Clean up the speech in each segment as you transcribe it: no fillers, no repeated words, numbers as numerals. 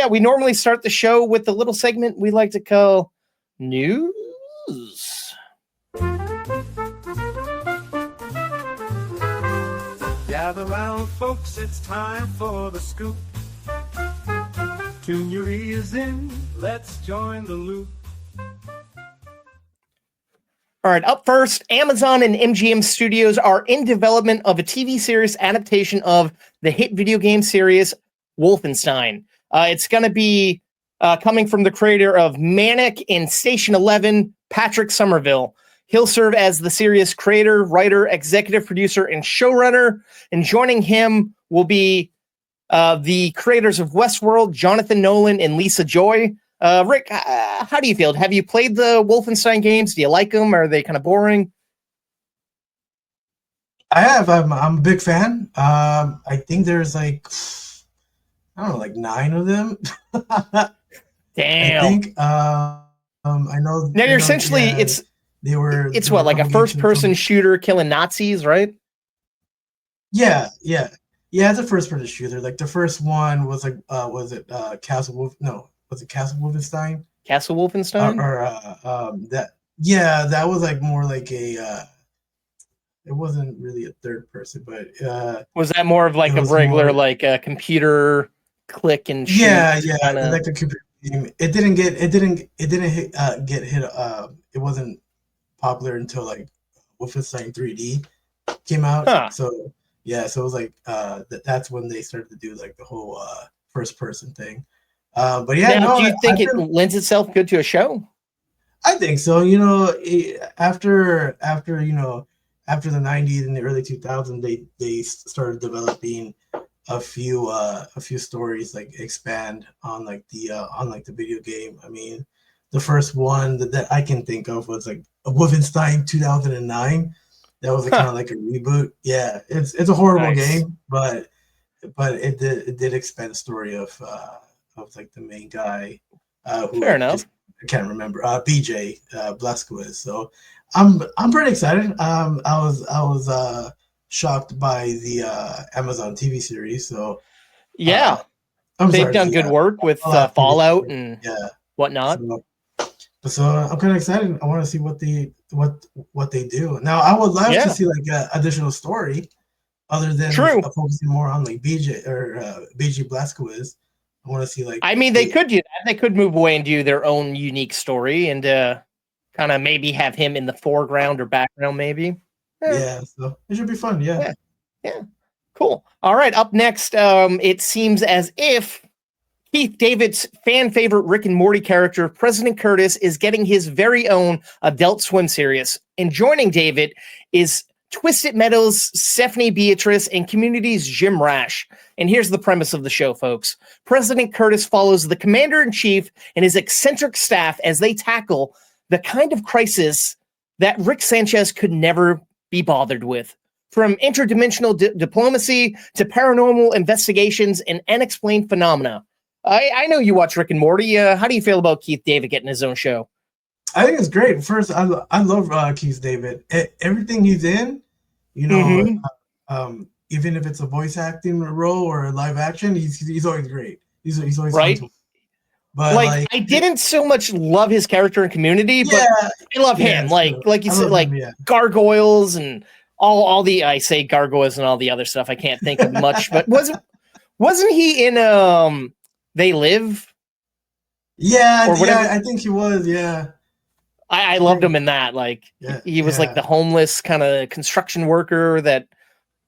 we normally start the show with the little segment we like to call news. Gather round, folks, it's time for the scoop. Tune your ears in, let's join the loop. All right, up first, Amazon and MGM Studios are in development of a TV series adaptation of the hit video game series Wolfenstein. It's going to be coming from the creator of Manic and Station 11, Patrick Somerville. He'll serve as the series creator, writer, executive producer, and showrunner. And joining him will be the creators of Westworld, Jonathan Nolan and Lisa Joy. Rick, how do you feel? Have you played the Wolfenstein games? Do you like them? Are they kind of boring? I have. I'm a big fan. I think there's like, I don't know, like 9 of them. Damn. I think. I know. Now you're essentially it's what, like a first-person shooter killing Nazis, right? Yeah. It's a first-person shooter. Like the first one was like, was it Castle Wolf? No. Was it Castle Wolfenstein? Castle Wolfenstein? That was like more like a. It wasn't really a third person, but was that more of like a regular like a computer click and shoot? Yeah, like a computer game. It didn't get hit. It wasn't popular until like Wolfenstein 3D came out. Huh. So it was like that's when they started to do like the whole first person thing. But yeah, now, do you think it lends itself good to a show? I think so. After the 90s and the early 2000s, they started developing a few stories like expand on like the video game. I mean, the first one that I can think of was like Wolfenstein 2009. That was kind of like a reboot. Yeah, it's a horrible game, but it did expand the story of like the main guy. Fair enough. I can't remember. BJ Blazkowicz. So I'm pretty excited. I was shocked by the Amazon TV series. So yeah, they've done good work with Fallout and whatnot. So I'm kind of excited. I want to see what they do. Now I would love to see like an additional story, other than focusing more on like BJ or BJ Blazkowicz. I want to see like. I mean, they could do that. They could move away and do their own unique story and kind of maybe have him in the foreground or background, maybe. Yeah, so it should be fun. Yeah. Cool. All right. Up next, it seems as if Keith David's fan favorite Rick and Morty character, President Curtis, is getting his very own Adult Swim series. And joining David is Twisted Metal's Stephanie Beatrice and Community's Jim Rash. And here's the premise of the show, folks. President Curtis follows the commander-in-chief and his eccentric staff as they tackle the kind of crisis that Rick Sanchez could never be bothered with. From interdimensional diplomacy to paranormal investigations and unexplained phenomena. I know you watch Rick and Morty. How do you feel about Keith David getting his own show? I think it's great. First, I love Keith David. Everything he's in, even if it's a voice acting role or a live action, he's always great. He's always right. Fun to but like I didn't so much love his character in Community, but I love him. Like you said, like gargoyles and all the I say gargoyles and all the other stuff. I can't think of much, but wasn't he in They Live? Yeah, I think he was. Yeah. I loved him in that. Like he was like the homeless kind of construction worker that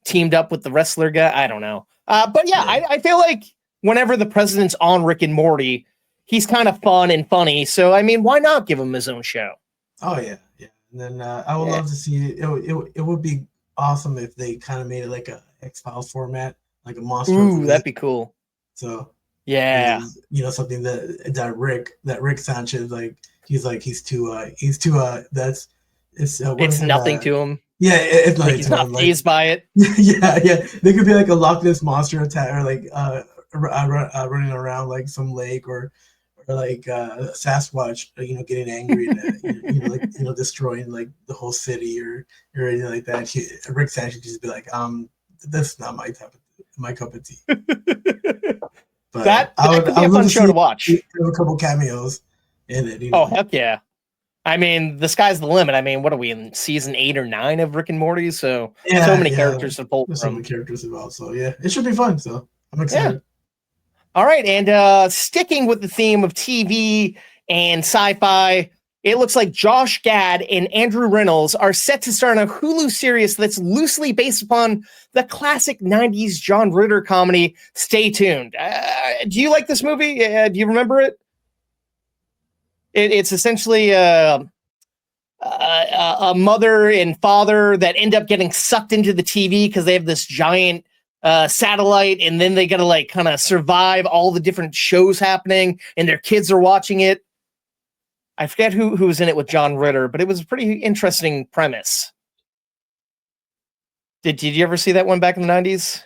teamed up with the wrestler guy. I don't know. But I feel like whenever the president's on Rick and Morty, he's kind of fun and funny. So, I mean, why not give him his own show? Oh, yeah. And then I would love to see it would be awesome if they kind of made it like a X-Files format, like a monster. Ooh, that'd be cool. So, something that Rick Sanchez, like, he's too it's nothing to him. Yeah, it's like he's not fazed by it. Yeah. They could be like a Loch Ness monster attack, or like running around like some lake, or like Sasquatch, getting angry and destroying like the whole city or anything like that. Rick Sanchez just be like, that's not my cup of tea. But That could be I a would love fun to show to see watch. a couple cameos in it. Oh, heck yeah. I mean, the sky's the limit. I mean, what are we in season 8 or 9 of Rick and Morty? So many characters to pull There's so from. many characters involved. So yeah, it should be fun. So I'm excited. Yeah. All right, and sticking with the theme of TV and sci-fi, it looks like Josh Gad and Andrew Reynolds are set to star in a Hulu series that's loosely based upon the classic 90s John Ritter comedy, Stay Tuned. Do you like this movie? Do you remember it? It's essentially a mother and father that end up getting sucked into the TV because they have this giant satellite, and then they got to like kind of survive all the different shows happening, and their kids are watching it. I forget who was in it with John Ritter, but it was a pretty interesting premise. Did you ever see that one back in the 90s?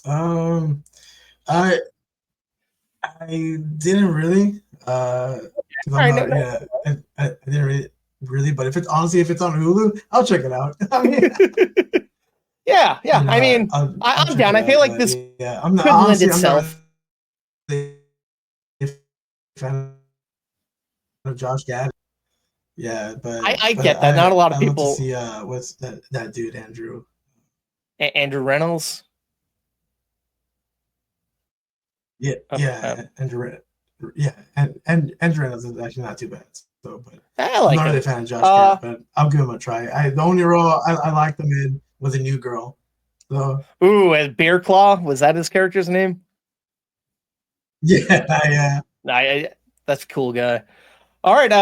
I didn't really. I'm not, yeah, I didn't really. But if it's honestly, if it's on Hulu, I'll check it out. I mean, yeah. you know, I mean, I'm check down. it I feel out, like this yeah, I'm not could lend honestly. I'm not itself. really a fan of Josh Gad. Yeah, but I get that. Not a lot of I'd love people. to see what's that dude Andrew. Andrew Reynolds. Yeah, Andrew. Yeah, and Andrew Reynolds is actually not too bad. So, but I like I'm not him. really a fan of Josh Gad, but I'll give him a try. The only role I liked him in was a New Girl. So and Bear Claw, was that his character's name? yeah. That's a cool guy. All right.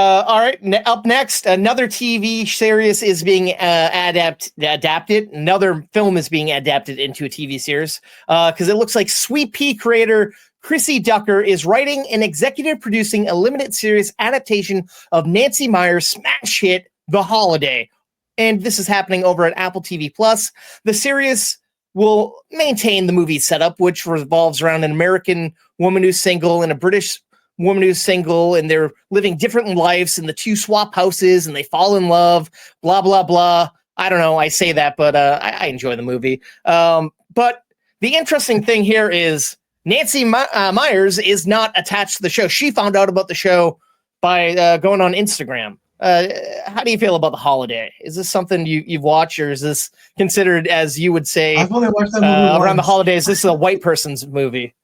Up next, another TV series is being adapted. Another film is being adapted into a TV series because it looks like Sweet Pea creator Chrissy Ducker is writing and executive producing a limited series adaptation of Nancy Meyers' smash hit The Holiday. And this is happening over at Apple TV Plus. The series will maintain the movie setup, which revolves around an American woman who's single and a British woman who's single, and they're living different lives, and the two swap houses, and they fall in love, blah, blah, blah. I don't know. I say that, but I enjoy the movie. But the interesting thing here is Nancy Meyers is not attached to the show. She found out about the show by going on Instagram. How do you feel about The Holiday? Is this something you've watched, or is this considered, as you would say, I've only watched that movie around the once. holidays? This is a white person's movie.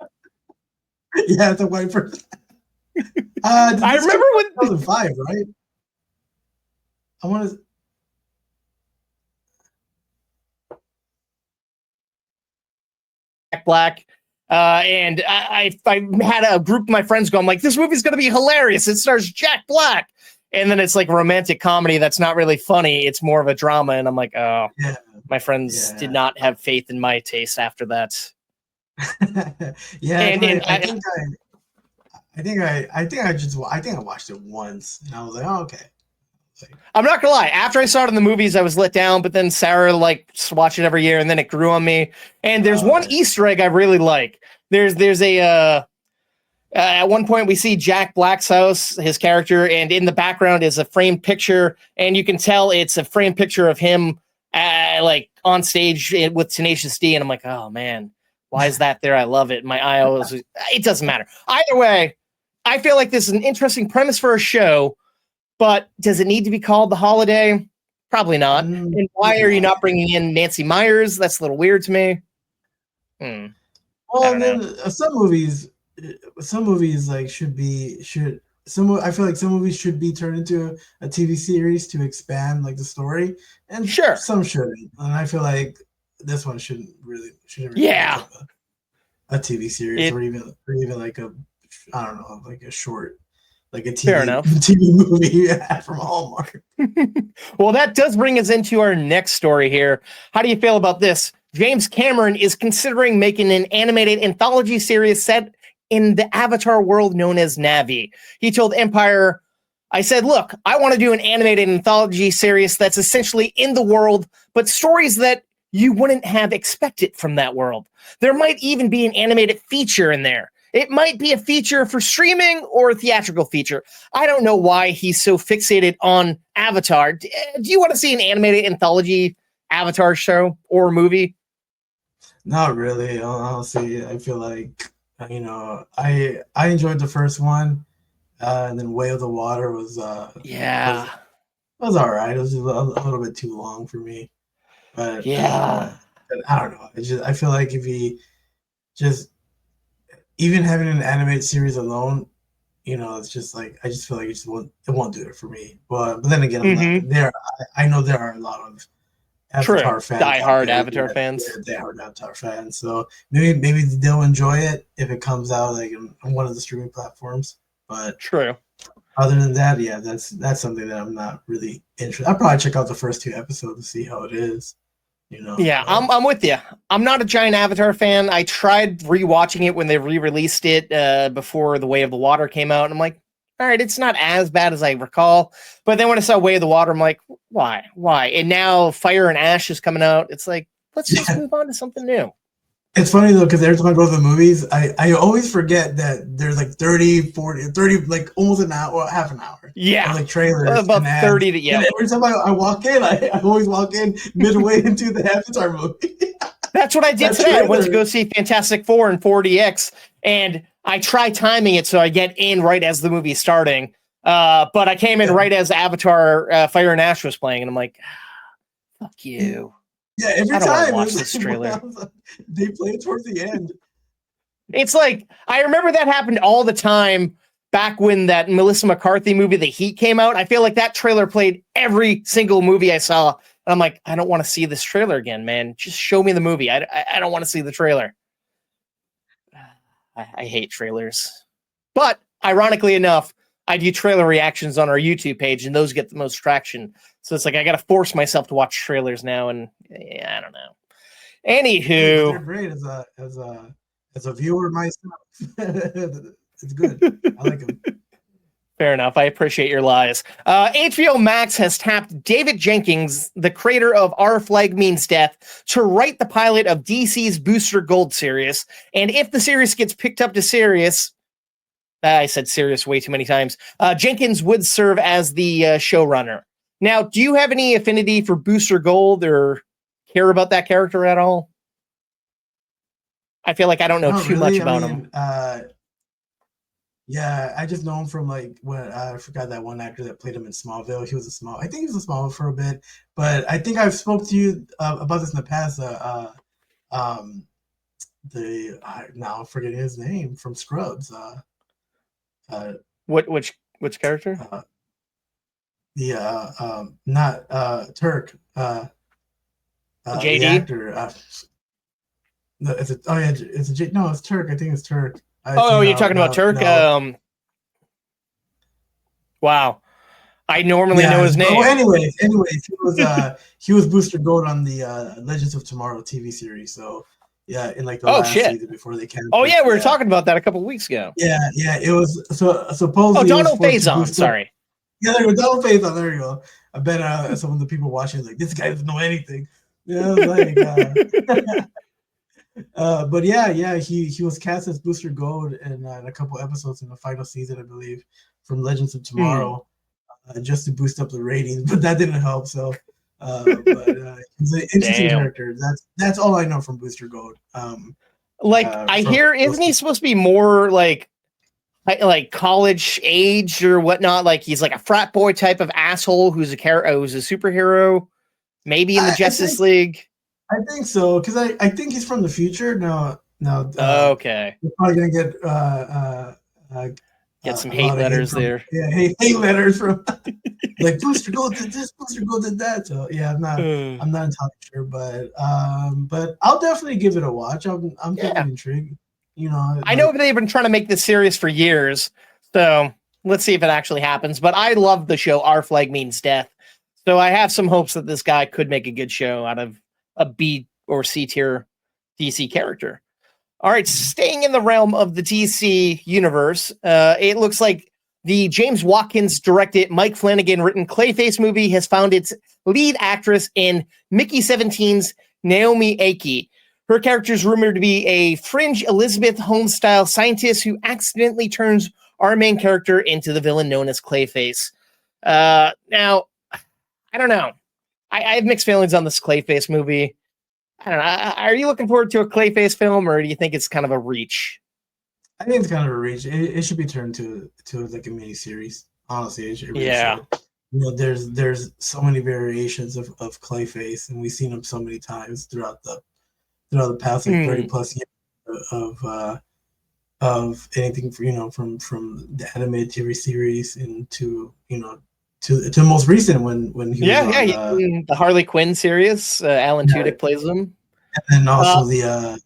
Yeah, it's a white person. I remember when 2005, right? I want to. Black. And I had a group of my friends go, I'm like, this movie's going to be hilarious. It stars Jack Black. And then it's like a romantic comedy that's not really funny. It's more of a drama. And I'm like, oh, yeah. My friends did not have faith in my taste after that. Yeah, I think I watched it once, and I was like, oh, okay. I'm not gonna lie. After I saw it in the movies, I was let down. But then Sarah watch it every year, and then it grew on me. And there's one Easter egg I really like. There's a at one point we see Jack Black's house, his character, and in the background is a framed picture, and you can tell it's a framed picture of him on stage with Tenacious D. And I'm like, oh man, why is that there? I love it. My eye always. It doesn't matter. Either way, I feel like this is an interesting premise for a show. But does it need to be called The Holiday? Probably not. And why are you not bringing in Nancy Meyers? That's a little weird to me. Well, then some movies should be. I feel like some movies should be turned into a TV series to expand the story, and some shouldn't. And I feel like this one shouldn't really yeah, a TV series or even like a, I don't know, like a short. Like a Fair enough. TV movie from Hallmark. Well, that does bring us into our next story here. How do you feel about this? James Cameron is considering making an animated anthology series set in the Avatar world known as Na'vi. He told Empire, I said, look, I want to do an animated anthology series that's essentially in the world, but stories that you wouldn't have expected from that world. There might even be an animated feature in there. It might be a feature for streaming or a theatrical feature. I don't know why he's so fixated on Avatar. Do you want to see an animated anthology Avatar show or movie? Not really, honestly. I feel like I enjoyed the first one, and then Way of the Water was Yeah. all right. It was a little bit too long for me, Yeah. but I don't know. I feel like if he just even having an animated series alone, it's just like I just feel like it won't do it for me. But then again, I'm not Mm-hmm. there. I know there are a lot of True. Avatar fans Die out hard there Avatar fans. that they are Avatar fans. So maybe they'll enjoy it if it comes out like on one of the streaming platforms. But True. other than that, yeah, that's something that I'm not really interested. I'll probably check out the first two episodes to see how it is. Yeah, But I'm with you. I'm not a giant Avatar fan. I tried rewatching it when they re-released it before The Way of the Water came out, and I'm like, all right, it's not as bad as I recall. But then when I saw Way of the Water, I'm like, why? Why? And now Fire and Ash is coming out. It's like, let's just yeah, move on to something new. it's funny though because every time I go to the movies, I always forget that there's like 30, 40, 30, like almost an hour, half an hour of Yeah, like trailers and about ads. 30 to, And yeah. every time I walk in, I always walk in midway into the Avatar movie. That's what I did That today. I went to trailer. go see Fantastic Four in 4DX, and I try timing it so I get in right as the movie's starting. But I came in Yeah. right as Avatar Fire and Ash was playing, and I'm like, fuck you. Yeah, every I don't want to time watch this it's trailer. like, they play it towards the end. It's like, I remember that happened all the time back when that Melissa McCarthy movie, The Heat, came out. I feel like that trailer played every single movie I saw. And I'm like, I don't want to see this trailer again, man. Just show me the movie. I don't want to see the trailer. I hate trailers. But ironically enough, I do trailer reactions on our YouTube page, and those get the most traction. So it's like I got to force myself to watch trailers now, and yeah, I don't know. Hey, but they're Anywho, great as a viewer myself. It's good. I like them. fair enough. I appreciate your lies. HBO Max has tapped David Jenkins, the creator of Our Flag Means Death, to write the pilot of DC's Booster Gold series. And if the series gets picked up to Sirius, I said Sirius way too many times, Jenkins would serve as the showrunner. Now, do you have any affinity for Booster Gold or care about that character at all? I feel like I don't know Not too much really. I about him. mean, yeah, I just know him from like when I forgot that one actor that played him in Smallville. I think he was a Smallville for a bit, but I think I've spoke to you about this in the past. Um, now I'm forgetting his name from Scrubs. Uh, Which character? uh, the not Turk. The JD. actor. No, no, it's Turk. I think it's Turk. It's Oh, you're talking about Turk. now. Wow, I normally know Yeah. his Well, name. anyways, he was Booster Gold on the Legends of Tomorrow TV series. So yeah, in like the Oh last shit. season before they Oh canceled. yeah, we were Yeah, talking about that a couple weeks ago. yeah. It was so Oh, supposedly it was Donald supposed to Faison. boost up. Sorry. Yeah, there you go. Double face on. There you go. I bet some of the people watching like this guy doesn't know anything. Yeah, I was like, but yeah, he was cast as Booster Gold in a couple episodes in the final season, I believe, from Legends of Hmm. Tomorrow, just to boost up the ratings. But that didn't help. So, but he's an interesting Damn. character. That's all I know from Booster Gold. Like I From hear, isn't he supposed to be more like college age or whatnot? Like he's like a frat boy type of asshole who's who's a superhero, maybe in the I Justice think League. so because I think he's from the future. No, Okay, we're probably gonna get get some a hate lot of hate letters from there. hate letters from like Booster Gold did this, Booster Gold did that. So yeah, Hmm. I'm not entirely sure, but I'll definitely give it a watch. I'm Yeah, definitely intrigued. You know, I know like they've been trying to make this series for years, so let's see if it actually happens. But I love the show Our Flag Means Death, so I have some hopes that this guy could make a good show out of a B or C tier DC character. All right, staying in the realm of the DC universe, it looks like the James Watkins directed, Mike Flanagan written Clayface movie has found its lead actress in Mickey 17's Naomi Aki. Her character is rumored to be a fringe Elizabeth Holmes style scientist who accidentally turns our main character into the villain known as Clayface. Now, I don't know. I have mixed feelings on this Clayface movie. I don't know. Are you looking forward to a Clayface film, or do you think it's kind of a reach? I think it's kind of a reach. It should be turned to like a mini series. Honestly, it really Yeah. should. There's so many variations of Clayface, and we've seen him so many times throughout the past like 30 plus years of anything from the animated TV series into to the most recent when he was on the Harley Quinn series. Alan Tudyk plays him, and also the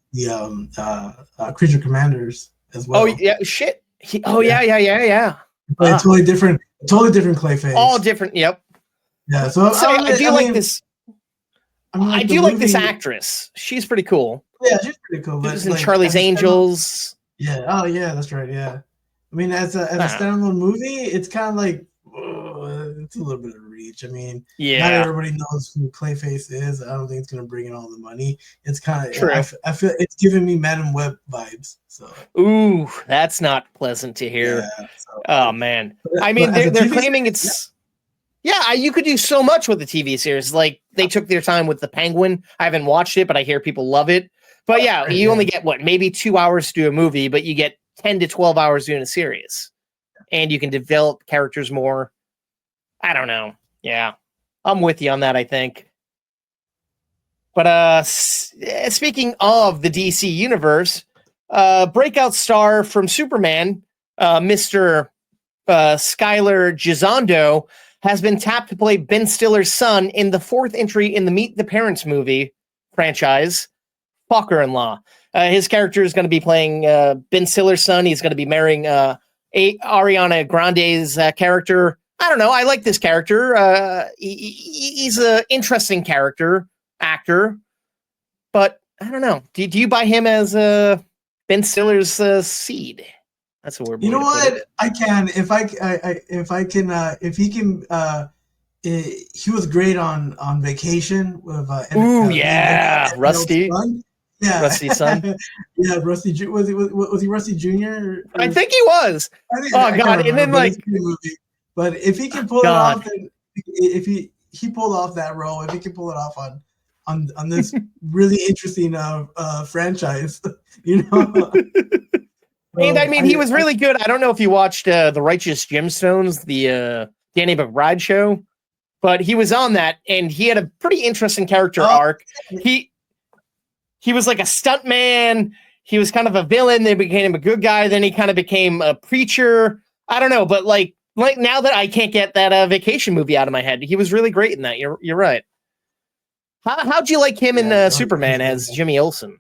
Creature Commanders as well. Oh yeah, shit. Yeah. But totally different Clayface. All different. Yep. Yeah. So I do like this. I do like this movie, actress. She's pretty cool. Yeah, she's pretty cool. She was in Charlie's Angels. Yeah. Oh, yeah. That's right. Yeah. I mean, as a standalone movie, it's kind of like it's a little bit of a reach. I mean, not everybody knows who Clayface is. I don't think it's gonna bring in all the money. It's kind of true. I feel it's giving me Madam Web vibes. So. Ooh, that's not pleasant to hear. Yeah, oh man. I mean, they're claiming it's. Yeah, you could do so much with the TV series. Like, they took their time with The Penguin. I haven't watched it, but I hear people love it. But yeah, you only get, maybe 2 hours to do a movie, but you get 10 to 12 hours doing a series. And you can develop characters more. I don't know. Yeah, I'm with you on that, I think. But speaking of the DC universe, breakout star from Superman, Mr. Skylar Gisondo, has been tapped to play Ben Stiller's son in the fourth entry in the Meet the Parents movie franchise, Fucker-in-Law. His character is going to be playing Ben Stiller's son. He's going to be marrying Ariana Grande's character. I don't know. I like this character. He's an interesting actor. But I don't know. Do you buy him as Ben Stiller's seed? That's what we're. You know what? I can if he can. He was great on Vacation with. Rusty. Yeah, Rusty's son. Yeah, Rusty. Was he Rusty Jr.? I think he was. God! Remember, and then but if he can pull it off, if he pulled off that role, if he can pull it off on this really interesting franchise, And I mean, he was really good. I don't know if you watched The Righteous Gemstones, the Danny McBride show, but he was on that, and he had a pretty interesting character arc. He was like a stuntman. He was kind of a villain. They became a good guy. Then he kind of became a preacher. I don't know, but like now that I can't get that Vacation movie out of my head, he was really great in that. You're right. How'd you like him in Superman as Jimmy Olsen?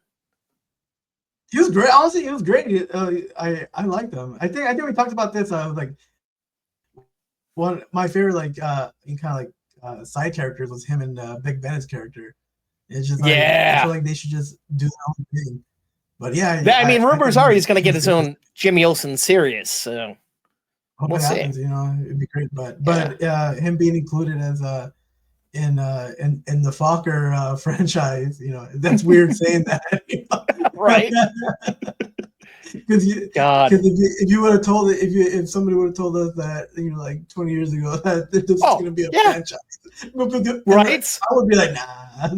He was great. Honestly, he was great. I liked him. I think we talked about this. My favorite side characters was him and Big Bennett's character. It's just I feel like they should just do their own thing. But yeah, I mean, rumors are he's going to get his own Jimmy Olsen series. So we'll see. Happens, it'd be great. But him being included as in the Fokker franchise, that's weird saying that, right? Because if you would have told it, if somebody would have told us that, like 20 years ago, that this is going to be a franchise, right? I would be like, nah.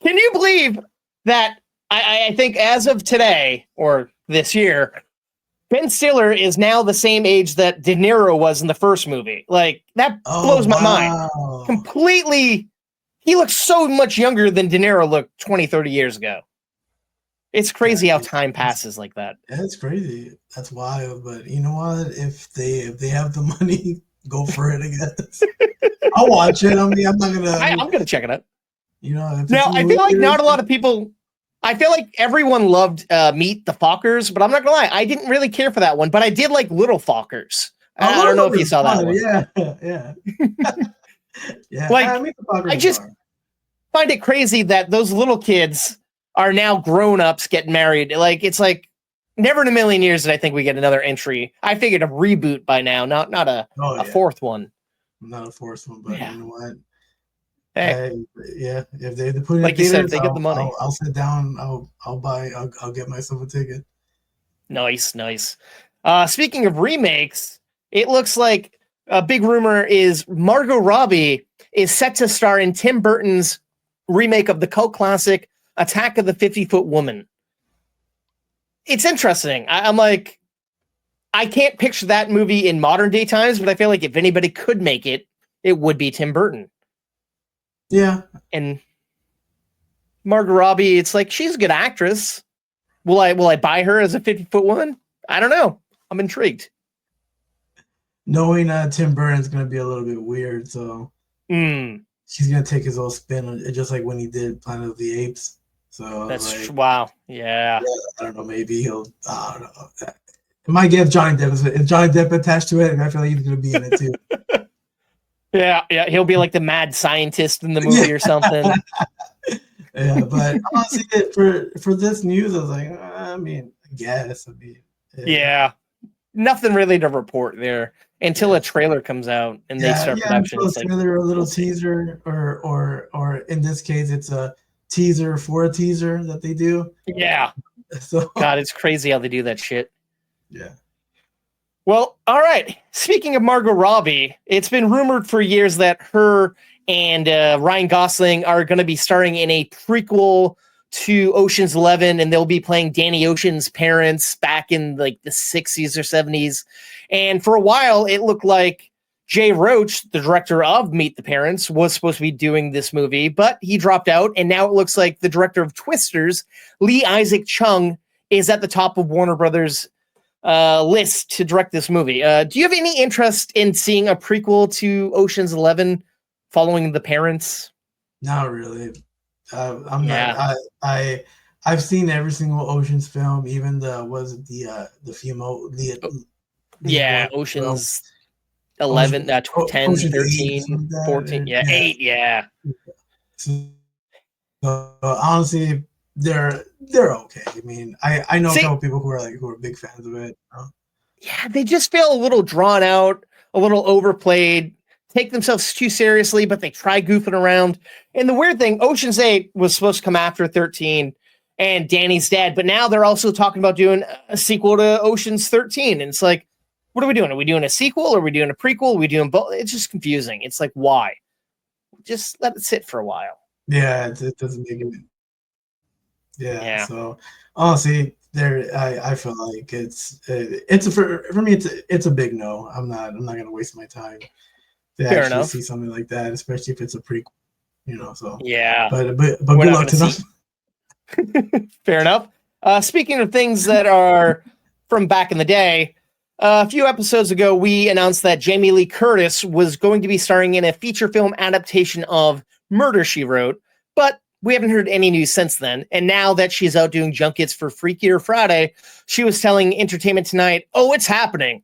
Can you believe that? I think as of today or this year, Ben Stiller is now the same age that De Niro was in the first movie. Like, that blows my mind. Completely. He looks so much younger than De Niro looked 20, 30 years ago. It's crazy how time passes like that. That's crazy. That's wild. But you know what? If they have the money, go for it, I guess. I'll watch it. I mean, I'm gonna check it out. Now I feel like not a lot of people. I feel like everyone loved Meet the Fockers, but I'm not gonna lie, I didn't really care for that one. But I did like Little Fockers. I don't know if you saw that one. Yeah. Yeah. Like, I just find it crazy that those little kids are now grown-ups getting married. Like, it's like never in a million years did I think we get another entry. I figured a reboot by now, not a fourth one. Not a fourth one, but you know what? Hey, if they put it like in you theaters, said, if they get the money. I'll sit down. I'll get myself a ticket. Nice. Speaking of remakes, it looks like a big rumor is Margot Robbie is set to star in Tim Burton's remake of the cult classic Attack of the 50-Foot Woman. It's interesting. I'm like, I can't picture that movie in modern day times, but I feel like if anybody could make it, it would be Tim Burton. Yeah. And Margot Robbie, it's like, she's a good actress. Will I buy her as a 50-foot woman? I don't know. I'm intrigued. Knowing Tim Burton's going to be a little bit weird, so she's going to take his own spin on it, just like when he did Planet of the Apes. So that's wow. Yeah. I don't know. Maybe he'll. I don't know. It might get Johnny Depp. If Johnny Depp attached to it, I feel like he's going to be in it too. Yeah. He'll be like the mad scientist in the movie or something. Yeah, but honestly, for this news, I was like, I mean, I guess. Yeah. Nothing really to report there until a trailer comes out and they start production. It's like, a little teaser, or in this case, it's a teaser for a teaser that they do. Yeah. So God, it's crazy how they do that shit. Yeah. Well, all right. Speaking of Margot Robbie, it's been rumored for years that her and Ryan Gosling are going to be starring in a prequel to Ocean's 11, and they'll be playing Danny Ocean's parents back in like the 60s or 70s. And for a while, it looked like Jay Roach, the director of Meet the Parents, was supposed to be doing this movie, but he dropped out. And now it looks like the director of Twisters, Lee Isaac Chung, is at the top of Warner Brothers' list to direct this movie. Do you have any interest in seeing a prequel to Ocean's 11 following the parents? Not really. I'm not. I've seen every single Ocean's film, even the female lead. Ocean's 11, 10, Ocean's 13, 14, 8, yeah. So, honestly, they're okay. I mean, I know a couple people who are big fans of it. Yeah, they just feel a little drawn out, a little overplayed, take themselves too seriously, but they try goofing around. And the weird thing, Ocean's 8 was supposed to come after 13 and Danny's dead, but now they're also talking about doing a sequel to Ocean's 13. And it's like, what are we doing? Are we doing a sequel? Are we doing a prequel? Are we doing both? It's just confusing. It's like, why? Just let it sit for a while. Yeah, it doesn't make it. Yeah. So honestly, I feel like for me it's a big no. I'm not gonna waste my time to actually see something like that, especially if it's a prequel. So yeah. But good luck to them. Fair enough. Speaking of things that are from back in the day, a few episodes ago, we announced that Jamie Lee Curtis was going to be starring in a feature film adaptation of Murder, She Wrote, but we haven't heard any news since then. And now that she's out doing junkets for Freakier Friday, she was telling Entertainment Tonight, oh, it's happening.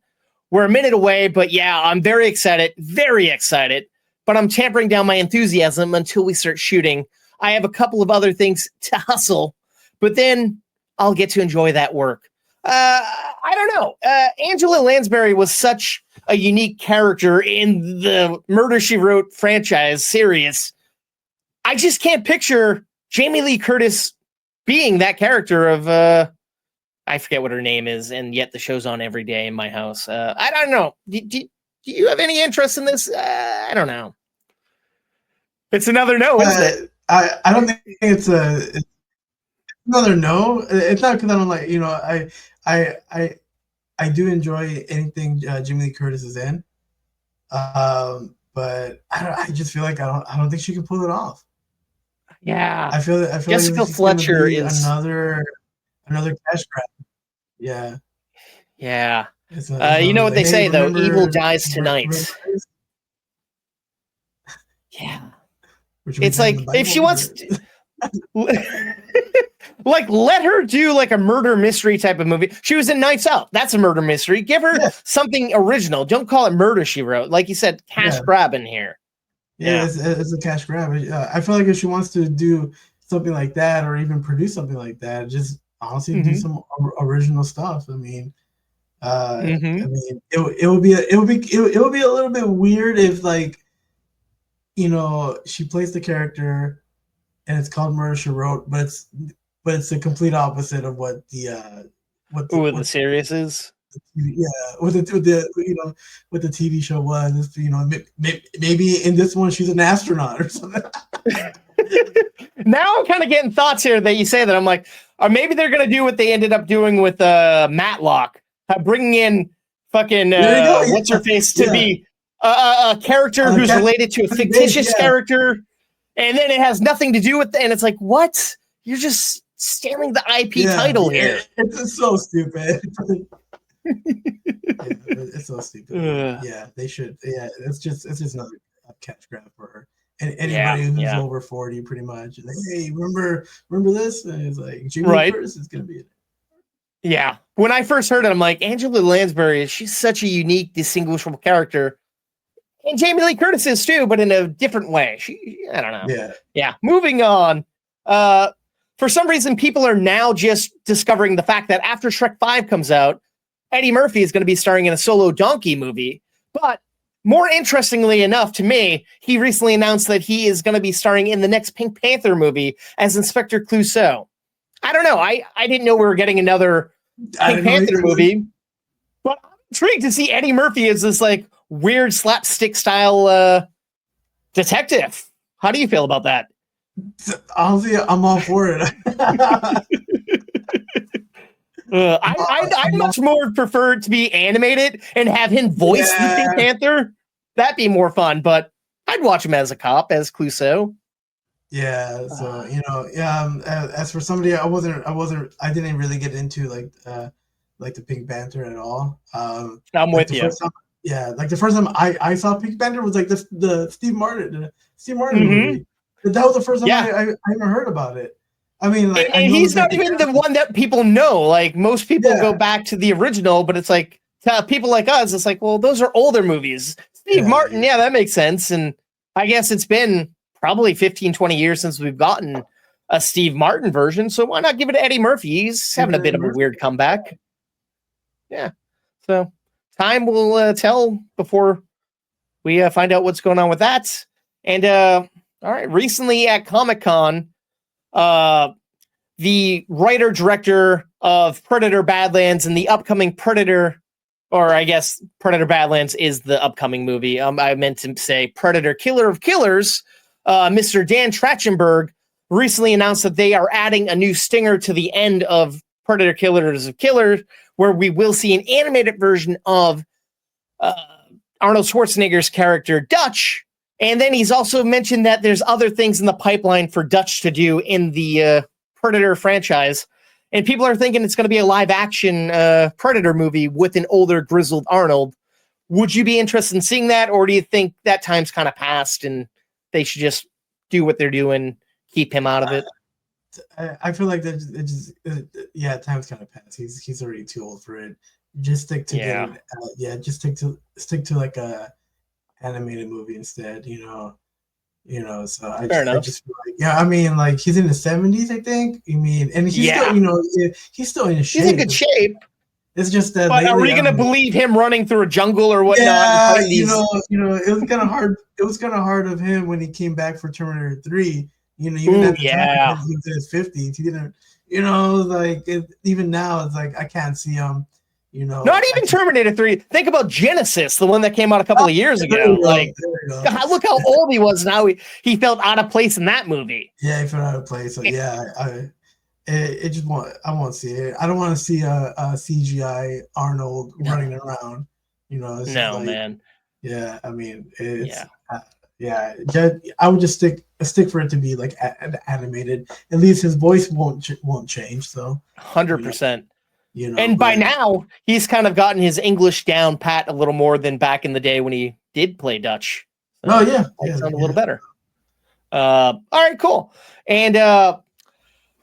We're a minute away, but yeah, I'm very excited, but I'm tampering down my enthusiasm until we start shooting. I have a couple of other things to hustle, but then I'll get to enjoy that work. I don't know. Angela Lansbury was such a unique character in the Murder, She Wrote franchise series. I just can't picture Jamie Lee Curtis being that character of, I forget what her name is, and yet the show's on every day in my house. I don't know. Do you have any interest in this? I don't know. It's another no, isn't it? I don't think it's another no. It's not because I don't like, I do enjoy anything Jamie Lee Curtis is in, but I just feel like I don't think she can pull it off. Yeah, I feel Jessica like Fletcher is another cash grab. Yeah. You know what they say though, evil dies tonight. Yeah, it's like if she wants to, like, let her do like a murder mystery type of movie. She was in Nights Out. That's a murder mystery. Give her something original. Don't call it Murder, She Wrote. Like you said, cash grab in here. Yeah, it's a cash grab. I feel like if she wants to do something like that, or even produce something like that, just honestly do some original stuff. I mean, it would be a little bit weird if, like, she plays the character and it's called Murder, She Wrote, but it's the complete opposite of what the series is. what the TV show was. Maybe in this one she's an astronaut or something. Now I'm kind of getting thoughts here that you say that. I'm like, or maybe they're gonna do what they ended up doing with Matlock, bringing in fucking what's her face to be a character who's related to a fictitious character, and then it has nothing to do with. And it's like, what? You're just stealing the IP title here. It's so stupid. It's so stupid. Yeah, they should. Yeah, it's just another catch grab for her. And anybody who's over 40, pretty much. Like, hey, remember this? And it's like Jamie Lee Curtis is gonna be it. Yeah. When I first heard it, I'm like, Angela Lansbury, she's such a unique, distinguishable character. And Jamie Lee Curtis is too, but in a different way. I don't know. Yeah. Moving on. For some reason, people are now just discovering the fact that after Shrek 5 comes out, Eddie Murphy is going to be starring in a solo Donkey movie. But more interestingly enough to me, he recently announced that he is going to be starring in the next Pink Panther movie as Inspector Clouseau. I don't know. I didn't know we were getting another Pink Panther movie, but I'm intrigued to see Eddie Murphy as this like weird slapstick style detective. How do you feel about that? Honestly, I'm all for it. I'd much more prefer to be animated and have him voice the Pink Panther. That'd be more fun, but I'd watch him as a cop, as Clouseau. Yeah, so as for somebody, I didn't really get into like the Pink Panther at all. I'm with you. Like the first time I saw Pink Panther was like the Steve Martin movie. That was the first time I ever heard about it. I mean, like, and he's not even the one that people know. Like most people go back to the original, but it's like to people like us, it's like, well, those are older movies. Steve Martin, that makes sense. And I guess it's been probably 15, 20 years since we've gotten a Steve Martin version. So why not give it to Eddie Murphy? He's having a bit of a weird comeback. Yeah. So time will tell before we find out what's going on with that. And all right, recently at Comic-Con, the writer-director of Predator Badlands and the upcoming Predator, or I guess Predator Badlands is the upcoming movie. I meant to say Predator Killer of Killers. Mr. Dan Trachtenberg recently announced that they are adding a new stinger to the end of Predator Killers of Killers, where we will see an animated version of Arnold Schwarzenegger's character Dutch. And then he's also mentioned that there's other things in the pipeline for Dutch to do in the Predator franchise. And people are thinking it's going to be a live action Predator movie with an older grizzled Arnold. Would you be interested in seeing that? Or do you think that time's kind of passed and they should just do what they're doing, keep him out of it? I feel like that time's kind of passed. He's already too old for it. Just stick to just stick to like a animated movie instead, so I just feel like, I mean, like he's in the 70s, I think. I mean, and he's still, he's still in shape. He's in good shape. It's just that. But are we going to believe him running through a jungle or whatnot? Yeah, it was kind of hard. It was kind of hard of him when he came back for Terminator 3. Even at the time, he was in his 50s. He didn't, even now, it's like I can't see him. Not even Terminator 3. Think about Genesis, the one that came out a couple of years ago. Like, God, look how old he was now. He felt out of place in that movie. Yeah, he felt out of place. So I won't see it. I don't want to see a CGI Arnold running around. Man. Yeah, I mean, it's I would just stick for it to be like animated. At least his voice won't change. So 100%. And by now, he's kind of gotten his English down pat a little more than back in the day when he did play Dutch. So sound a little better. All right, cool. And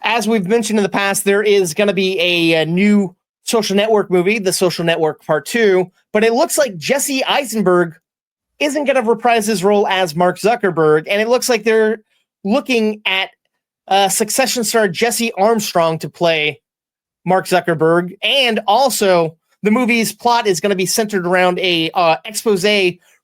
as we've mentioned in the past, there is going to be a new Social Network movie, The Social Network Part 2. But it looks like Jesse Eisenberg isn't going to reprise his role as Mark Zuckerberg. And it looks like they're looking at Succession star Jesse Armstrong to play Mark Zuckerberg. And also the movie's plot is going to be centered around a expose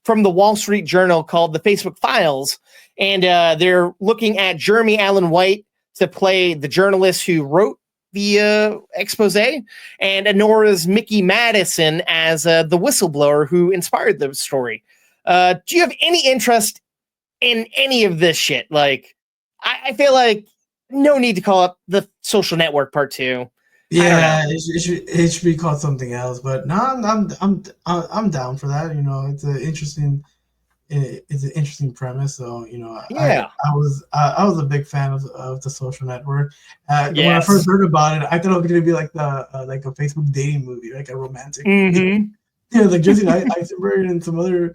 from the Wall Street Journal called The Facebook Files. And they're looking at Jeremy Allen White to play the journalist who wrote the expose, and Anora's Mickey Madison as the whistleblower who inspired the story. Do you have any interest in any of this shit? Like, I feel like no need to call up The Social Network Part 2. Yeah, it should be called something else. But no, I'm down for that. You know, it's an interesting premise. So Yeah. I was a big fan of The Social Network. When I Yes. first heard about it, I thought it was gonna be like the like a Facebook dating movie, like a romantic. Mm-hmm. Yeah, like Jesse Eisenberg and some other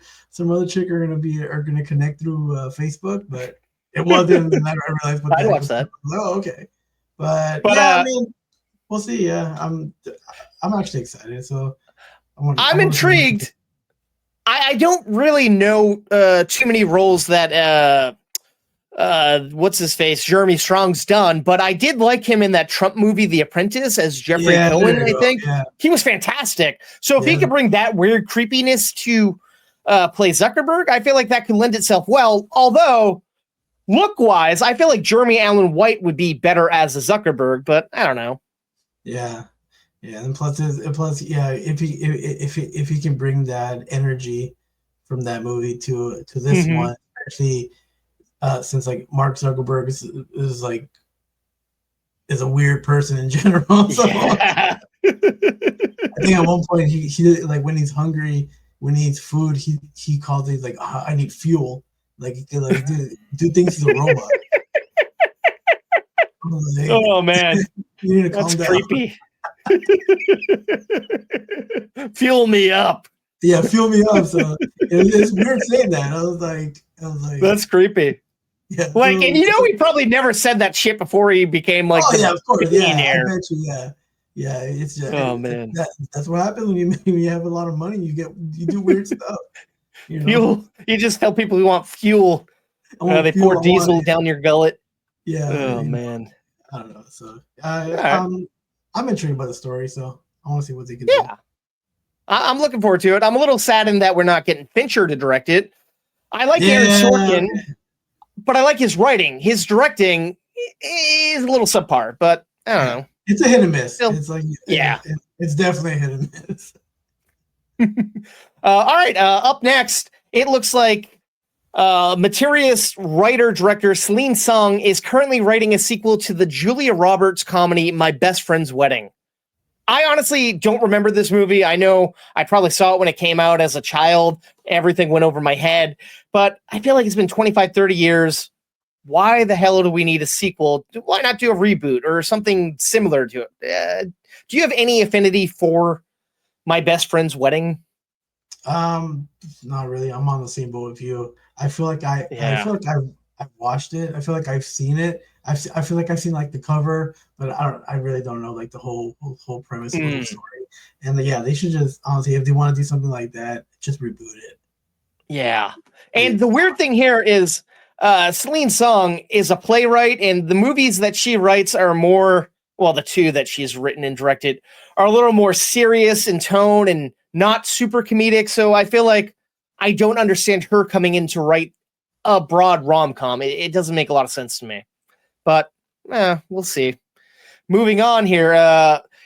chick are gonna connect through Facebook, but it wasn't. And I realized what the I'd heck watch was. that. Oh, okay. But But yeah, I mean, we'll see. Yeah, I'm actually excited. So I'm intrigued. I don't really know too many roles that what's his face, Jeremy Strong's done, but I did like him in that Trump movie, The Apprentice, as Jeffrey Cohen. I think he was fantastic. So if he could bring that weird creepiness to play Zuckerberg, I feel like that could lend itself well. Although look wise, I feel like Jeremy Allen White would be better as a Zuckerberg, but I don't know. Yeah, and plus, yeah, if he can bring that energy from that movie to this one, especially since like Mark Zuckerberg is a weird person in general. So Yeah. I think at one point he like when he's hungry, when he needs food, he calls it like, I need fuel. Like he can like do things he's a robot. Like, Oh man, you need to that's calm down. creepy. Fuel me up. Yeah, fuel me up. So it's weird saying that. I was like, that's creepy. Yeah, like, and he probably never said that shit before he became like, yeah, of course, billionaire. I bet you, yeah. It's just, man, that's what happens when you have a lot of money. You do weird stuff. Fuel. You just tell people who want fuel. They pour diesel down your gullet. Yeah. Oh man. I don't know. So I'm intrigued by the story. So I want to see what they can do. Yeah. I'm looking forward to it. I'm a little saddened that we're not getting Fincher to direct it. I like Aaron Sorkin, but I like his writing. His directing is a little subpar, but I don't know. It's a hit and miss. It's like it's definitely a hit and miss. All right. Up next, it looks like Materialist writer-director Celine Song is currently writing a sequel to the Julia Roberts comedy My Best Friend's Wedding. I honestly don't remember this movie. I know I probably saw it when it came out as a child. Everything went over my head. But I feel like it's been 25, 30 years. Why the hell do we need a sequel? Why not do a reboot or something similar to it? Do you have any affinity for My Best Friend's Wedding? Not really. I'm on the same boat with you. I feel like I've watched it. I feel like I've seen it. I feel like I've seen like the cover, but I really don't know like the whole premise of the story. And they should just honestly, if they want to do something like that, just reboot it. Yeah. And the weird thing here is Celine Song is a playwright, and the movies that she writes are more, well, the two that she's written and directed are a little more serious in tone and not super comedic. So I feel like I don't understand her coming in to write a broad rom-com. It doesn't make a lot of sense to me. But we'll see. Moving on here,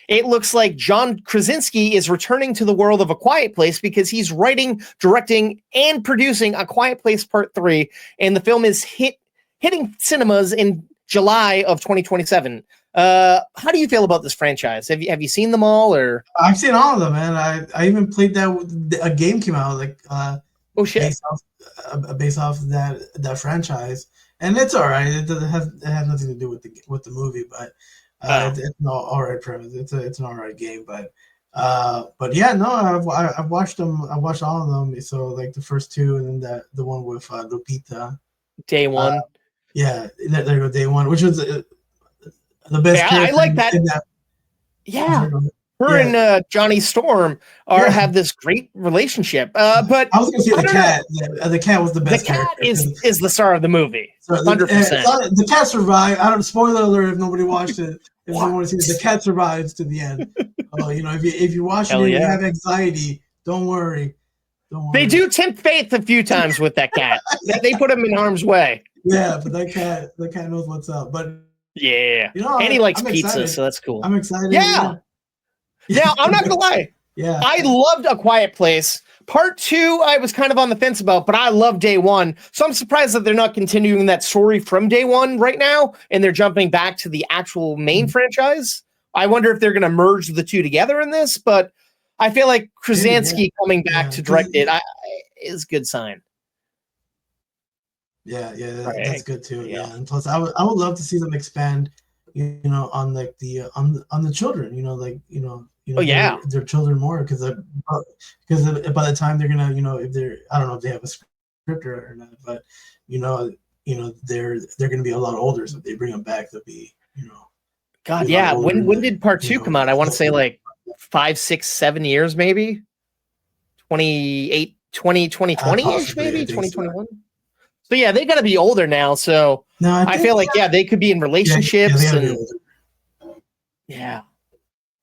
it looks like John Krasinski is returning to the world of A Quiet Place because he's writing, directing, and producing A Quiet Place Part 3, and the film is hitting cinemas in July of 2027. How do you feel about this franchise? Have you seen them all, or? I've seen all of them, man. I even played that. A game came out like oh shit, based off that franchise. And it's all right. It has nothing to do with the movie, but it's an all right premise. It's an all right game, but yeah, no, I've watched them. I watched all of them. So like the first two, and then the one with Lupita. Day One. There you go. Day One, which was the best. Yeah, I like that. Yeah. Her and Johnny Storm have this great relationship. But I was going to say the cat. The cat was the best. The cat is the star of the movie. 100%. The cat survived. I don't. Spoiler alert! If nobody watched it, if you want to see it, the cat survives to the end. If you watch it and you have anxiety, don't worry. They do tempt fate a few times with that cat. They put him in harm's way. Yeah, but the cat knows what's up. But Yeah. You know, And he likes I'm pizza, excited. so that's cool. I'm excited. Yeah. Now, I'm not gonna lie. Yeah. I loved A Quiet Place. Part 2, I was kind of on the fence about, but I love Day 1. So I'm surprised that they're not continuing that story from Day 1 right now, and they're jumping back to the actual main franchise. I wonder if they're going to merge the two together in this, but I feel like Krasinski coming back to direct it is a good sign. Yeah, that's Right. good too. Yeah. Yeah, and plus, I would love to see them expand, on like the on the children. Oh, yeah. Their children more because by the time they're gonna, if they're, I don't know if they have a script or not, but they're gonna be a lot older. So if they bring them back, they'll be God, be a lot yeah. older. When did part 2 come out? I want to say like 5, 6, 7 years, maybe 28, 2020-ish, Possibly, I maybe think so. 2021. So yeah, they got to be older now. So No, I feel like they could be in relationships they gotta be and older. yeah.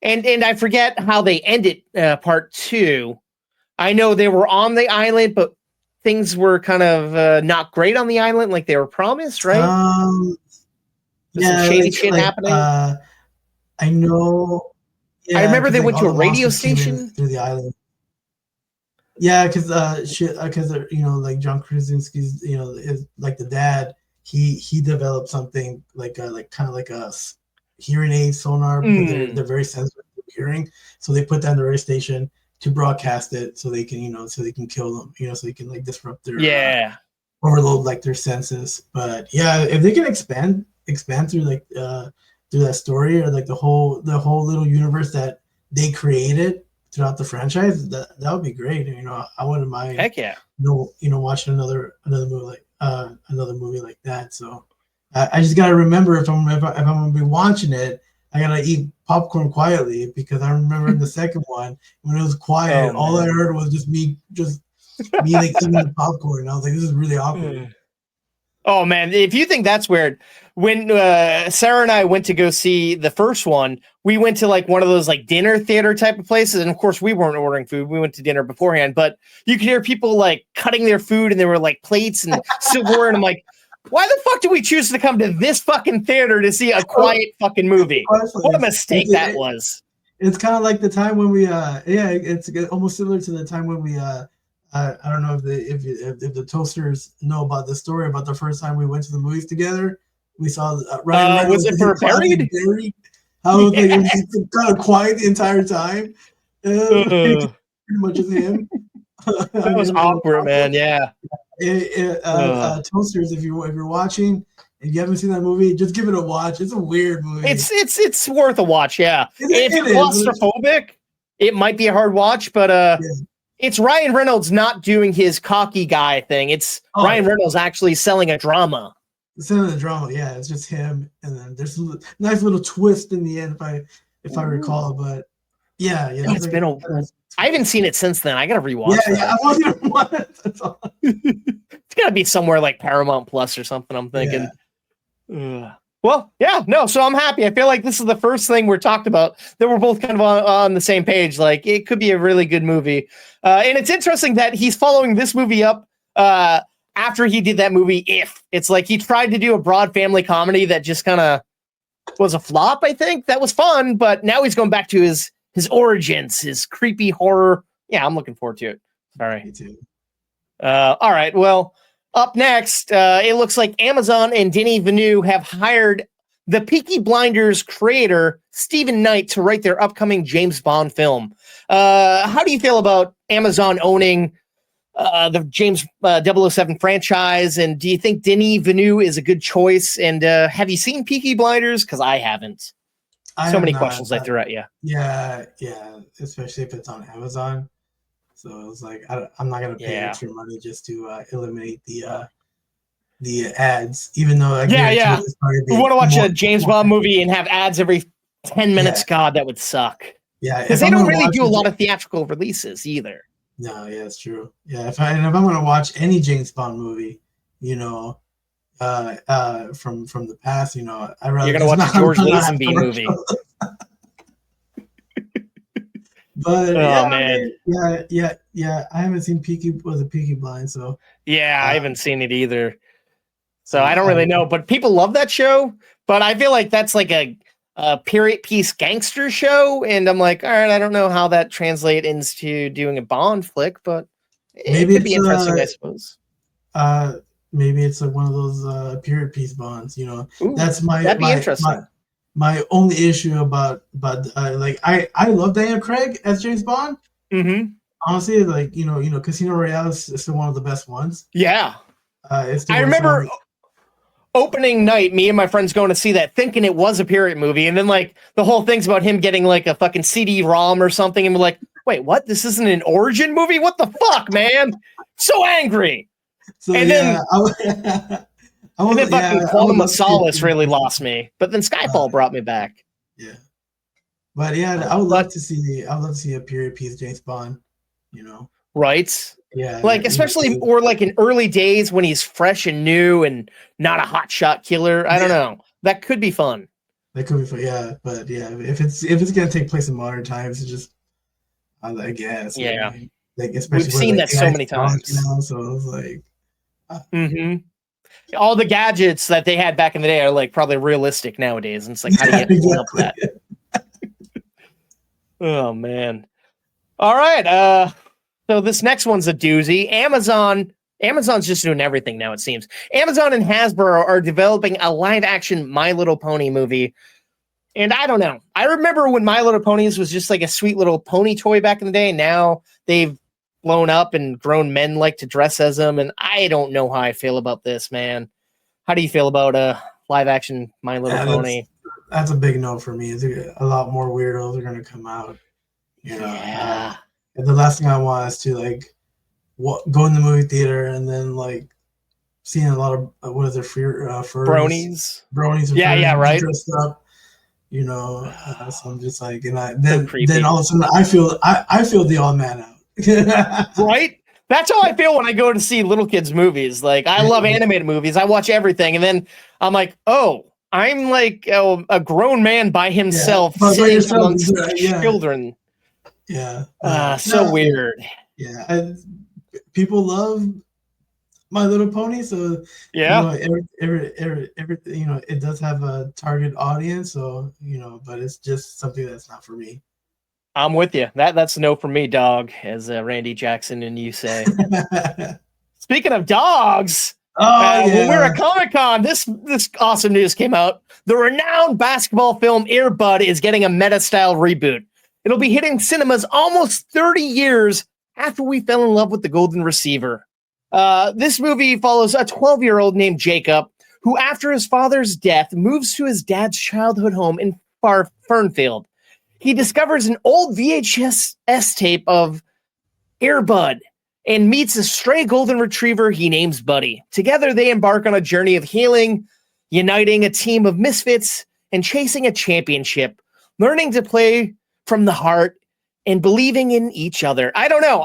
And I forget how they ended part 2. I know they were on the island, but things were kind of not great on the island, like they were promised, right? There's some shady shit happening. I know. I Yeah, remember because they like went all to a the radio lawsuits came in station. through the island. Yeah, because like John Krasinski's, is like the dad. He developed something like kind of like a hearing aid sonar because they're very sensitive to hearing. So they put that in the radio station to broadcast it so they can kill them. So they can like disrupt their overload like their senses. But yeah, if they can expand through like through that story or like the whole little universe that they created throughout the franchise, that would be great. I wouldn't mind. Heck yeah. Watching another movie like that. So I just gotta remember if I'm gonna be watching it, I gotta eat popcorn quietly because I remember in the second one when it was quiet, all I heard was just me like eating the popcorn. And I was like, this is really awkward. Oh man, if you think that's weird, when Sarah and I went to go see the first one, we went to like one of those like dinner theater type of places, and of course we weren't ordering food. We went to dinner beforehand, but you could hear people like cutting their food, and there were like plates and silverware, and I'm like, why the fuck did we choose to come to this fucking theater to see a quiet fucking movie? What a mistake that was. It's kind of like the time when we it's almost similar to the time when we I don't know if the Toasters know about the story about the first time we went to the movies together. We saw Ryan Reynolds. Was it for Buried? How it was just kind of quiet the entire time. Pretty much as him. That was awkward, man. Yeah. Toasters, if you're watching and you haven't seen that movie, just give it a watch. It's a weird movie. It's worth a watch. Yeah. If you're is. claustrophobic, it might be a hard watch, but it's Ryan Reynolds not doing his cocky guy thing. It's Ryan Reynolds actually selling a drama. Selling the drama, yeah. It's just him, and then there's a nice little twist in the end, if I recall. But yeah. It's been I haven't seen it since then. I gotta rewatch. Yeah, I want to watch it. That's all. It's gotta be somewhere like Paramount Plus or something. I'm thinking. Yeah. Well, yeah, no. So I'm happy. I feel like this is the first thing we're talked about that we're both kind of on the same page. Like it could be a really good movie, and it's interesting that he's following this movie up after he did that movie. If it's like he tried to do a broad family comedy that just kind of was a flop. I think that was fun, but now he's going back to his origins, his creepy horror. Yeah, I'm looking forward to it. Sorry. Me too. All right. Well, up next, it looks like Amazon and Denis Villeneuve have hired the Peaky Blinders creator, Stephen Knight, to write their upcoming James Bond film. How do you feel about Amazon owning the James 007 franchise? And do you think Denis Villeneuve is a good choice? And have you seen Peaky Blinders? Because I haven't. So many questions I threw at you. Yeah, especially if it's on Amazon. So it was like, I'm not gonna pay extra money just to eliminate the ads, even though I you want to watch a James Bond movie and have ads every 10 minutes? Yeah. God, that would suck. Yeah, because they don't really do a lot of theatrical releases either. No, yeah, it's true. Yeah, if I'm gonna watch any James Bond movie, from the past, I rather you're gonna watch a George Lazenby movie. But man, I haven't seen Peaky Blind, so yeah, I haven't seen it either. So I don't really know, but people love that show. But I feel like that's like a period piece gangster show, and I'm like, all right, I don't know how that translates into doing a Bond flick, but it Maybe could be it's interesting, I suppose. maybe it's like one of those period piece bonds. Ooh, That's that'd be interesting. my only issue about like I love Daniel Craig as James Bond. Mm-hmm. Honestly, like Casino Royale is still one of the best ones. Yeah, It's still I remember opening night, me and my friends going to see that, thinking it was a period movie, and then like the whole thing's about him getting like a fucking CD-ROM or something, and we're like, wait, what? This isn't an origin movie? What the fuck, man? So angry. So And yeah, and then fucking Quantum of Solace really lost. lost me, but then Skyfall brought me back. Yeah, but yeah, I would love to see. I would love to see a period piece James Bond. Right? Yeah, like especially or like in early days when he's fresh and new and not a hotshot killer. I don't know. That could be fun. That could be fun. Yeah, but yeah, if it's gonna take place in modern times, it's just I guess. Yeah, like especially we've seen that so many times. So it's like. All the gadgets that they had back in the day are like probably realistic nowadays, and it's like, how do you help that? Oh man! All right, so this next one's a doozy. Amazon's just doing everything now. It seems Amazon and Hasbro are developing a live-action My Little Pony movie, and I don't know. I remember when My Little Ponies was just like a sweet little pony toy back in the day. Now they've blown up and grown men like to dress as them, and I don't know how I feel about this, man. How do you feel about a live action My Little Pony? That's a big no for me. A lot more weirdos are gonna come out. Yeah. And the last thing I want is to like go in the movie theater and then like seeing a lot of what is it, bronies, yeah, right, dressed up. So I'm just like, and then all of a sudden I feel the odd man out. Right? That's how I feel when I go to see little kids movies. Like, I love animated movies. I watch everything. And then I'm like, oh, I'm like a grown man by himself sitting amongst children. Yeah. So weird. Yeah. People love My Little Pony. So, yeah. Everything, it does have a target audience. So, but it's just something that's not for me. I'm with you. That's no for me, dog, as Randy Jackson and you say. Speaking of dogs, when we were at Comic-Con, this awesome news came out. The renowned basketball film Air Bud is getting a meta-style reboot. It'll be hitting cinemas almost 30 years after we fell in love with the Golden Receiver. This movie follows a 12-year-old named Jacob, who after his father's death moves to his dad's childhood home in Fernfield. He discovers an old VHS tape of Air Bud and meets a stray golden retriever he names Buddy. Together, they embark on a journey of healing, uniting a team of misfits, and chasing a championship, learning to play from the heart and believing in each other. I don't know.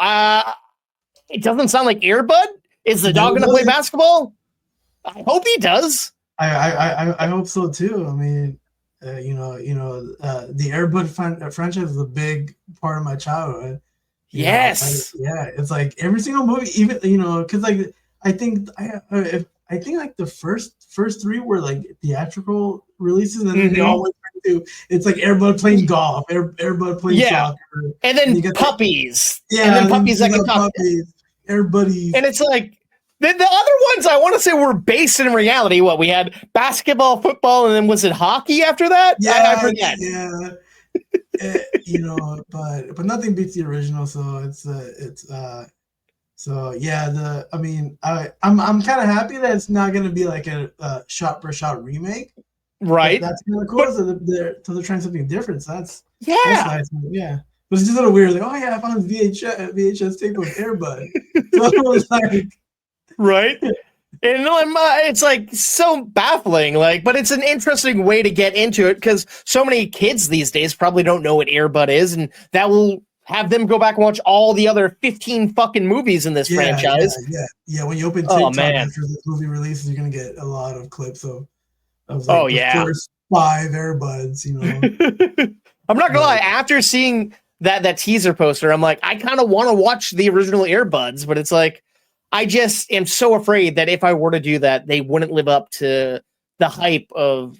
It doesn't sound like Air Bud. Is the dog going to play basketball? I hope he does. I hope so too. I mean, the Air Bud franchise is a big part of my childhood. Yes. It's like every single movie, even because like I think like the first three were like theatrical releases, and then they all went to it's like Air Bud playing golf, Air Bud playing soccer, and then puppies, and then puppies that can talk, Air Buddies, and it's like. The other ones I want to say were based in reality. What we had basketball, football, and then was it hockey after that? Yeah, I forget. Yeah, but nothing beats the original. So so yeah. I'm kind of happy that it's not going to be like a shot for shot remake. Right. That's kind of cool. So they're trying something different. So that's nice. Yeah. But it's just a little weird. Like, oh yeah, I found VHS tape of Air Bud. So it was like. Right. And it's like so baffling, but it's an interesting way to get into it because so many kids these days probably don't know what Air Bud is, and that will have them go back and watch all the other 15 fucking movies in this franchise. Yeah. When you open TikTok after this movie releases, you're gonna get a lot of clips of the first 5 Air Buds. I'm not gonna lie. After seeing that teaser poster, I'm like, I kind of want to watch the original Air Buds, but it's like. I just am so afraid that if I were to do that, they wouldn't live up to the hype of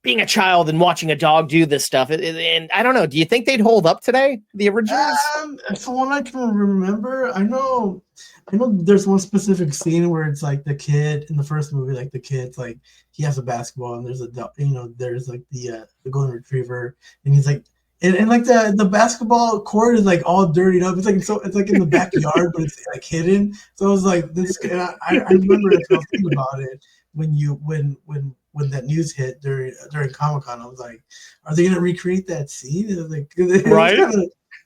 being a child and watching a dog do this stuff. And I don't know. Do you think they'd hold up today, the originals? From what I can remember, I know there's one specific scene where it's like the kid in the first movie, like the kid's like he has a basketball and there's a there's like the golden retriever and he's like and like the basketball court is like all dirtied up. It's like in the backyard, but it's like hidden. So I was like this. And I remember as I was thinking about it when that news hit during Comic-Con, I was like, are they gonna recreate that scene? It was like, right?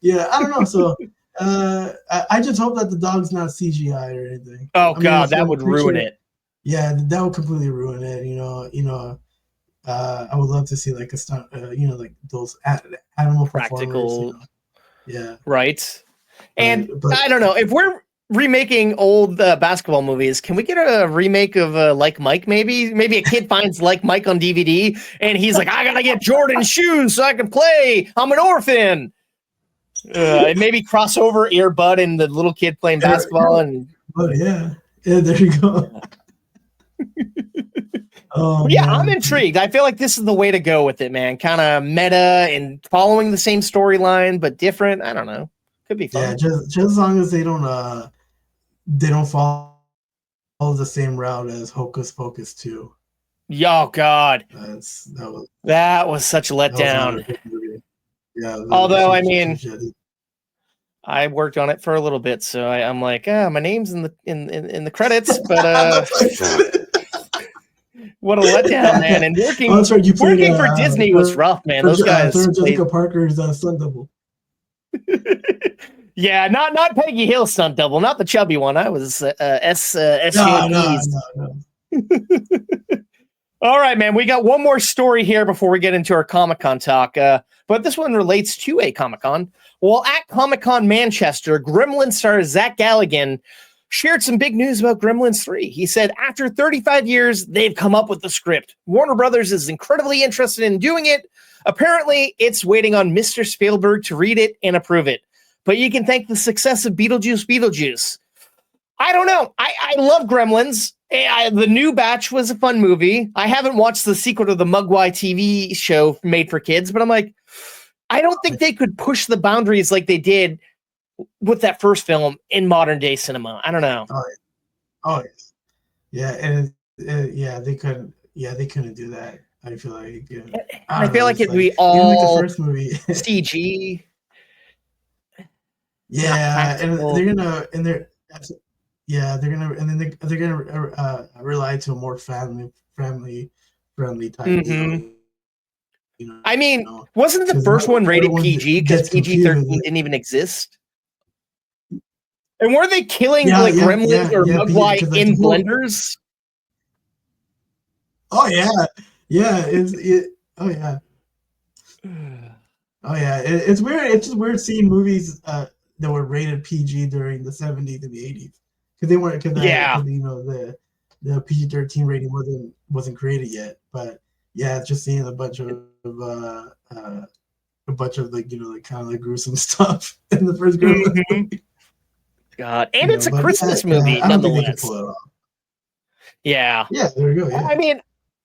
Yeah, I don't know. So I just hope that the dog's not CGI or anything. Oh God, that would ruin it. Yeah, that would completely ruin it. I would love to see like a stunt, like those animal practical. Yeah. Right. And I don't know if we're remaking old basketball movies. Can we get a remake of Like Mike? Maybe a kid finds Like Mike on DVD and he's like, I gotta get Jordan shoes so I can play. I'm an orphan. Maybe crossover Ear Bud and the little kid playing basketball and. Oh yeah, there you go. Yeah, man. I'm intrigued. I feel like this is the way to go with it, man. Kind of meta and following the same storyline but different. I don't know. Could be fun. Yeah, just as long as they don't follow the same route as Hocus Pocus 2. Oh God, that was such a letdown. Yeah. Although I mean, I worked on it for a little bit, so I'm like, my name's in the credits, but what a letdown, man! And working for Disney was rough, man. Those guys. Jessica Parker's stunt double. Yeah, not Peggy Hill's stunt double, not the chubby one. I was No. All right, man. We got one more story here before we get into our Comic-Con talk. But this one relates to a Comic-Con. Well, at Comic-Con Manchester, Gremlins star Zach Galligan shared some big news about Gremlins 3. He said, after 35 years, they've come up with the script. Warner Brothers is incredibly interested in doing it. Apparently, it's waiting on Mr. Spielberg to read it and approve it. But you can thank the success of Beetlejuice. I don't know. I love Gremlins. The new batch was a fun movie. I haven't watched the sequel to the Mugwai TV show made for kids, but I'm like, I don't think they could push the boundaries like they did with that first film in modern day cinema. I don't know. Oh yeah. And they couldn't. Yeah, they couldn't do that. I feel like. I feel like it'd be all like the first movie CG. Yeah, and they're gonna rely to a more family friendly type deal. I mean, wasn't the first one rated PG because PG-13 didn't even exist? And were they killing Gremlins or Mugwai in blenders? Oh yeah, It's weird. It's just weird seeing movies that were rated PG during the 70s and the 80s because they weren't. The PG-13 rating wasn't created yet. But yeah, it's just seeing a bunch of kind of gruesome stuff in the first Gremlins movie. God, and it's a Christmas movie, nonetheless. Yeah. Yeah, there you go. Yeah. I mean,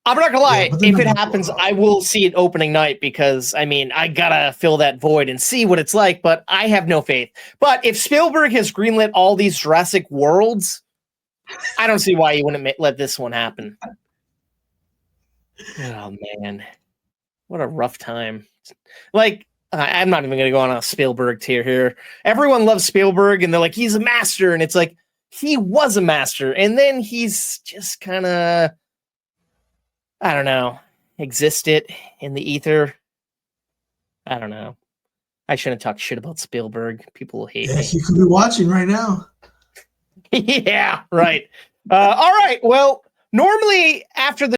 I'm not gonna lie. If it happens, I will see it opening night because I mean, I gotta fill that void and see what it's like. But I have no faith. But if Spielberg has greenlit all these Jurassic Worlds, I don't see why he wouldn't let this one happen. Oh man, what a rough time. Like, I'm not even gonna go on a Spielberg tier here. Everyone loves Spielberg, and they're like, he's a master, and it's like he was a master, and then he's just kind of. I don't know, existed in the ether. I don't know. I shouldn't talk shit about Spielberg. People will hate me. You could be watching right now. Yeah, right. All right. Well, normally after the